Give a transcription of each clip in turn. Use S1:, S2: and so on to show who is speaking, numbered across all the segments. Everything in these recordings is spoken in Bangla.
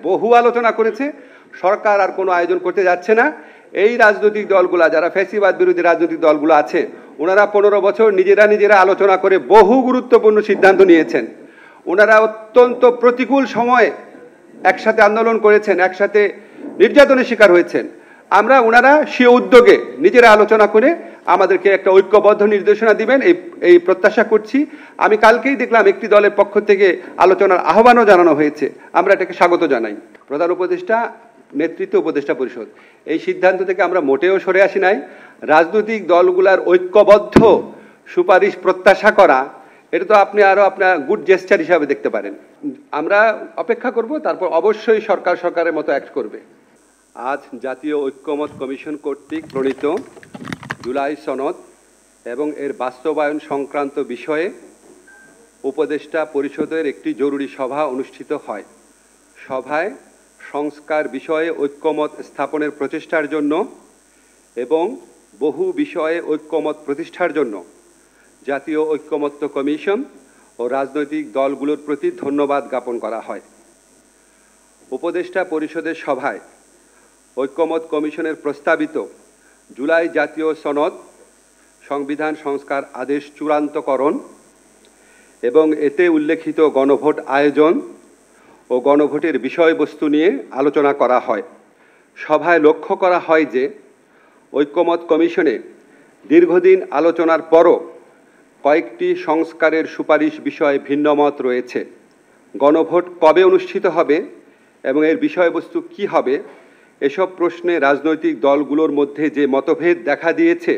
S1: বহু আলোচনা করেছে। সরকার আর কোনো আয়োজন করতে যাচ্ছে না। এই রাজনৈতিক দলগুলা, যারা ফ্যাসিবাদ বিরোধী রাজনৈতিক দলগুলো আছে, ওনারা 15 বছর নিজেরা আলোচনা করে বহু গুরুত্বপূর্ণ সিদ্ধান্ত নিয়েছেন। ওনারা অত্যন্ত প্রতিকূল সময়ে একসাথে আন্দোলন করেছেন, একসাথে নির্যাতনের শিকার হয়েছেন। আমরা ওনারা সে উদ্যোগে নিজেরা আলোচনা করে আমাদেরকে একটা ঐক্যবদ্ধ নির্দেশনা দিবেন এই প্রত্যাশা করছি। আমি কালকেই দেখলাম একটি দলের পক্ষ থেকে আলোচনার আহ্বানও জানানো হয়েছে, আমরা এটাকে স্বাগত জানাই। প্রধান উপদেষ্টা, নেতৃত্ব উপদেষ্টা পরিষদ, এই সিদ্ধান্ত থেকে আমরা মোটেও সরে আসি নাই। রাজনৈতিক দলগুলার ঐক্যবদ্ধ সুপারিশ প্রত্যাশা করা, এটা তো আপনি আরো আপনার গুড জেস্টার হিসাবে দেখতে পারেন। আমরা অপেক্ষা করব, তারপর অবশ্যই সরকারের মতো অ্যাক্ট করবে। আজ জাতীয় ঐক্যমত কমিশন কর্তৃক প্রণীত জুলাই সনদ এবং এর বাস্তবায়ন সংক্রান্ত বিষয়ে উপদেষ্টা পরিষদের একটি জরুরি সভা অনুষ্ঠিত হয়। সভায় সংস্কার বিষয়ে ঐক্যমত স্থাপনের প্রচেষ্টার জন্য এবং বহু বিষয়ে ঐক্যমত প্রতিষ্ঠার জন্য জাতীয় ঐক্যমত্য কমিশন ও রাজনৈতিক দলগুলোর প্রতি ধন্যবাদ জ্ঞাপন করা হয়। উপদেষ্টা পরিষদের সভায় ঐক্যমত কমিশনের প্রস্তাবিত জুলাই জাতীয় সনদ, সংবিধান সংস্কার আদেশ চূড়ান্তকরণ এবং এতে উল্লেখিত গণভোট আয়োজন ও গণভোটের বিষয়বস্তু নিয়ে আলোচনা করা হয়। সভায় লক্ষ্য করা হয় যে ঐক্যমত কমিশনে দীর্ঘদিন আলোচনার পরও কয়েকটি সংস্কারের সুপারিশ বিষয়ে ভিন্নমত রয়েছে। গণভোট কবে অনুষ্ঠিত হবে এবং এর বিষয়বস্তু কি হবে, এসব প্রশ্নে রাজনৈতিক দলগুলোর মধ্যে যে মতভেদ দেখা দিয়েছে,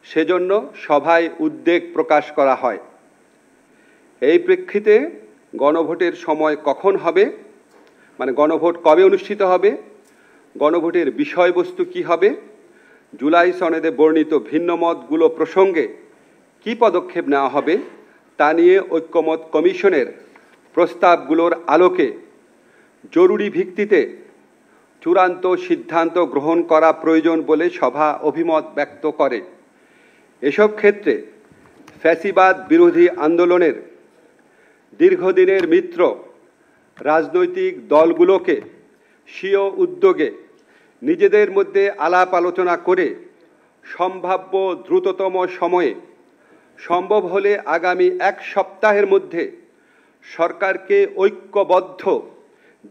S1: সেজন্য সভায় উদ্বেগ প্রকাশ করা হয়। এই প্রেক্ষিতে গণভোটের সময় কখন হবে, মানে গণভোট কবে অনুষ্ঠিত হবে, গণভোটের বিষয়বস্তু কি হবে, জুলাই সনদে বর্ণিত ভিন্নমতগুলো প্রসঙ্গে কি পদক্ষেপ নেওয়া হবে, তা নিয়ে ঐক্যমত কমিশনের প্রস্তাবগুলোর আলোকে জরুরি ভিত্তিতে চূড়ান্ত সিদ্ধান্ত গ্রহণ করা প্রয়োজন বলে সভা অভিমত ব্যক্ত করে। এসব ক্ষেত্রে ফ্যাসিবাদ বিরোধী আন্দোলনের দীর্ঘদিনের মিত্র রাজনৈতিক দলগুলোকে স্বীয় উদ্যোগে নিজেদের মধ্যে আলাপ আলোচনা করে সম্ভাব্য দ্রুততম সময়ে, সম্ভব হলে আগামী 1 সপ্তাহের মধ্যে সরকারকে ঐক্যবদ্ধ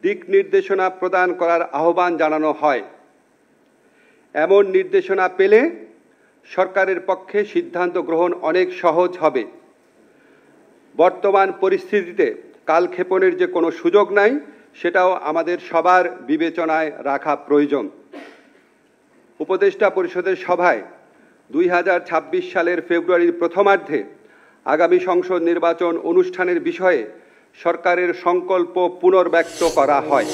S1: দিক নির্দেশনা প্রদান করার আহ্বান জানানো হয়। এমন নির্দেশনা পেলে সরকারের পক্ষে সিদ্ধান্ত গ্রহণ অনেক সহজ হবে। বর্তমান পরিস্থিতিতে কালক্ষেপণের যে কোনো সুযোগ নাই, সেটাও আমাদের সবার বিবেচনায় রাখা প্রয়োজন। উপদেষ্টা পরিষদের সভায় 2026 সালের ফেব্রুয়ারির প্রথমার্ধে আগামী সংসদ নির্বাচন অনুষ্ঠানের বিষয়ে সরকারের সংকল্প পুনর্ব্যক্ত করা হয়।